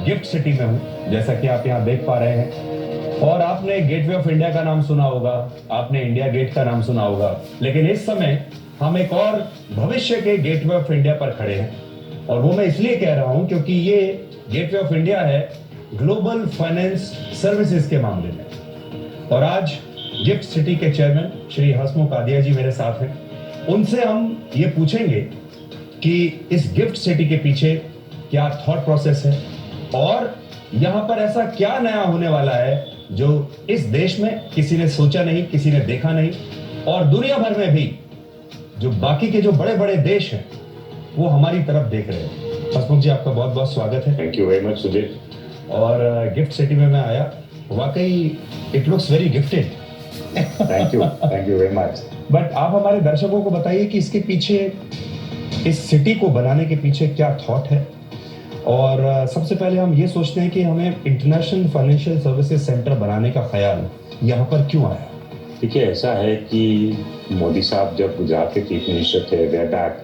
Gift city में हूँ, जैसा कि आप यहाँ देख पा रहे हैं। और आपने गेटवे ऑफ इंडिया का नाम सुना होगा, आपने इंडिया गेट का नाम सुना होगा, लेकिन इस समय हम एक और भविष्य के गेटवे ऑफ इंडिया पर खड़े हैं। और वो मैं इसलिए कह रहा हूं क्योंकि ये गेटवे ऑफ इंडिया है ग्लोबल फाइनेंस सर्विसेज के मामले में। और आज गिफ्ट सिटी के चेयरमैन श्री हसमुख आदिया जी मेरे साथ हैं। उनसे हम ये पूछेंगे कि इस गिफ्ट सिटी के पीछे क्या थॉट प्रोसेस है और यहां पर ऐसा क्या नया होने वाला है जो इस देश में किसी ने सोचा नहीं, किसी ने देखा नहीं, और दुनिया भर में भी जो बाकी के जो बड़े बड़े देश हैं वो हमारी तरफ देख रहे हैं। हसमुख जी, आपका बहुत बहुत स्वागत है। Thank you very much Sudhir. और गिफ्ट सिटी में मैं आया, वाकई it looks very gifted. Thank you very much. But आप हमारे दर्शकों को बताइए कि इसके पीछे, इस सिटी को बनाने के पीछे क्या थॉट है। और सबसे पहले हम ये सोचते हैं कि हमें इंटरनेशनल फाइनेंशियल सर्विसेज सेंटर बनाने का ख्याल यहाँ पर क्यों आया। देखिए, ऐसा है कि मोदी साहब जब गुजरात के चीफ मिनिस्टर थे, वे बैक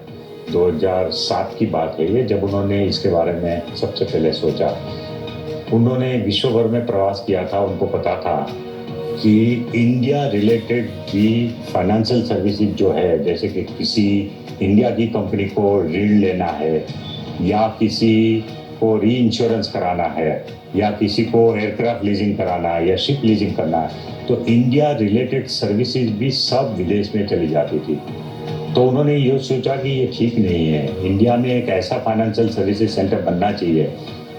2007 की बात है ये, जब उन्होंने इसके बारे में सबसे पहले सोचा। उन्होंने विश्व भर में प्रवास किया था, उनको पता था कि इंडिया रिलेटेड भी फाइनेंशियल सर्विसेज जो है, जैसे कि किसी इंडिया की कंपनी को ऋण लेना है या किसी को री इंश्योरेंस कराना है या किसी को एयरक्राफ्ट लीजिंग कराना है या शिप लीजिंग करना है, तो इंडिया रिलेटेड सर्विसेज भी सब विदेश में चली जाती थी। तो उन्होंने ये सोचा कि ये ठीक नहीं है, इंडिया में एक ऐसा फाइनेंशियल सर्विसेज सेंटर बनना चाहिए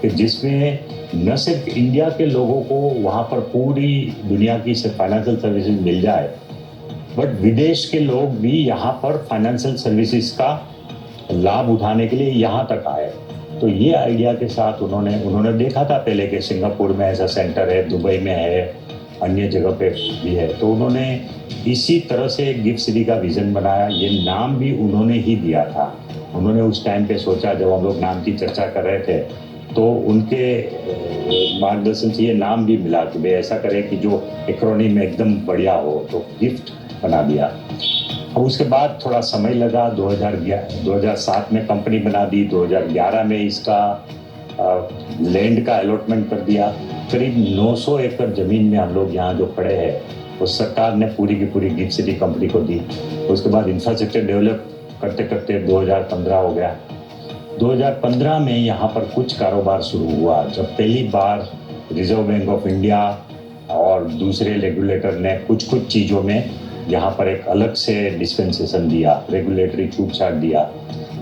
कि जिसमें न सिर्फ इंडिया के लोगों को वहाँ पर पूरी दुनिया की फाइनेंशियल सर्विसेज मिल जाए, बट विदेश के लोग भी यहाँ पर फाइनेंशियल सर्विसेज का लाभ उठाने के लिए यहाँ तक आए। तो ये आइडिया के साथ उन्होंने देखा था पहले कि सिंगापुर में ऐसा सेंटर है, दुबई में है, अन्य जगह पे भी है। तो उन्होंने इसी तरह से गिफ्ट सिटी का विजन बनाया। ये नाम भी उन्होंने ही दिया था। उन्होंने उस टाइम पे सोचा, जब हम लोग नाम की चर्चा कर रहे थे, तो उनके मार्गदर्शन से ये नाम भी मिला कि भाई ऐसा करें कि जो एक्रोनिम में एकदम बढ़िया हो, तो गिफ्ट बना दिया। और उसके बाद थोड़ा समय लगा, 2007 में कंपनी बना दी, 2011 में इसका लैंड का अलॉटमेंट कर दिया। करीब 900 एकड़ जमीन में हम लोग यहाँ जो खड़े हैं, वो सरकार ने पूरी की पूरी गिफ्ट सिटी कंपनी को दी। उसके बाद इंफ्रास्ट्रक्चर डेवलप करते करते 2015 हो गया। 2015 में यहाँ पर कुछ कारोबार शुरू हुआ, जब पहली बार रिजर्व बैंक ऑफ इंडिया और दूसरे रेगुलेटर ने कुछ चीज़ों में यहाँ पर एक अलग से डिस्पेंसेशन दिया, रेगुलेटरी छूट छाट दिया,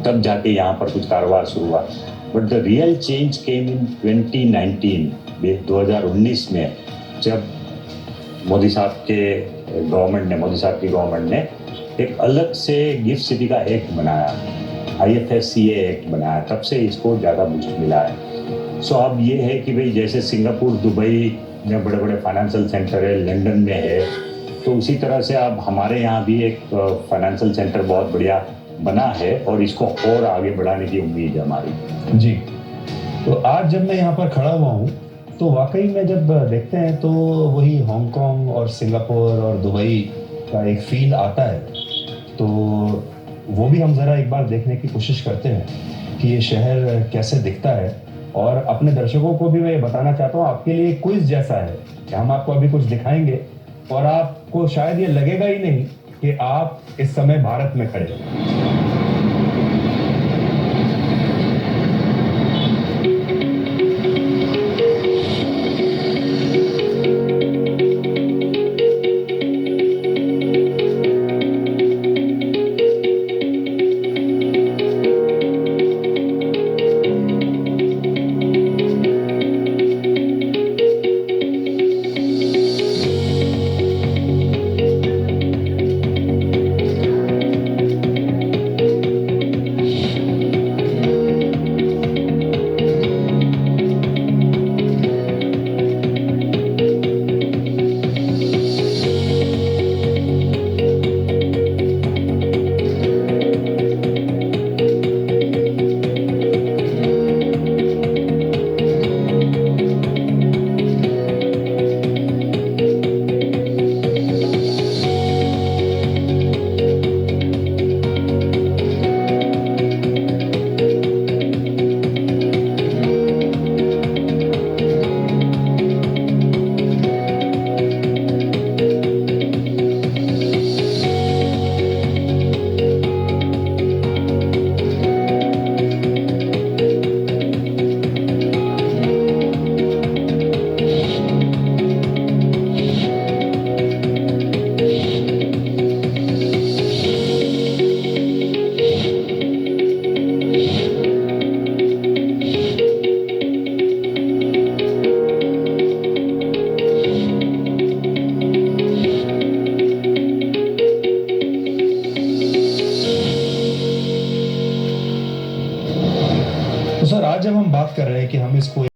तब जाके यहाँ पर कुछ कारोबार शुरू हुआ। But the real change came in 2019 में, जब मोदी साहब की गवर्नमेंट ने एक अलग से गिफ्ट सिटी का एक्ट बनाया, IFSCA एक्ट बनाया। तब से इसको ज़्यादा बूस्ट मिला है। सो अब ये है कि भाई जैसे सिंगापुर, दुबई में बड़े बड़े फाइनेंशियल सेंटर है, लंदन में है, तो उसी तरह से अब हमारे यहाँ भी एक फाइनेंशियल सेंटर बहुत बढ़िया बना है और इसको और आगे बढ़ाने की उम्मीद है हमारी। जी, तो आज जब मैं यहाँ पर खड़ा हुआ हूँ, तो वाकई में जब देखते हैं तो वही हांगकांग और सिंगापुर और दुबई का एक फील आता है। तो वो भी हम ज़रा एक बार देखने की कोशिश करते हैं कि ये शहर कैसे दिखता है। और अपने दर्शकों को भी मैं ये बताना चाहता हूँ, आपके लिए क्विज जैसा है कि हम आपको अभी कुछ दिखाएंगे और आपको शायद ये लगेगा ही नहीं कि आप इस समय भारत में खड़े हैं। बात कर रहे हैं कि हम इसको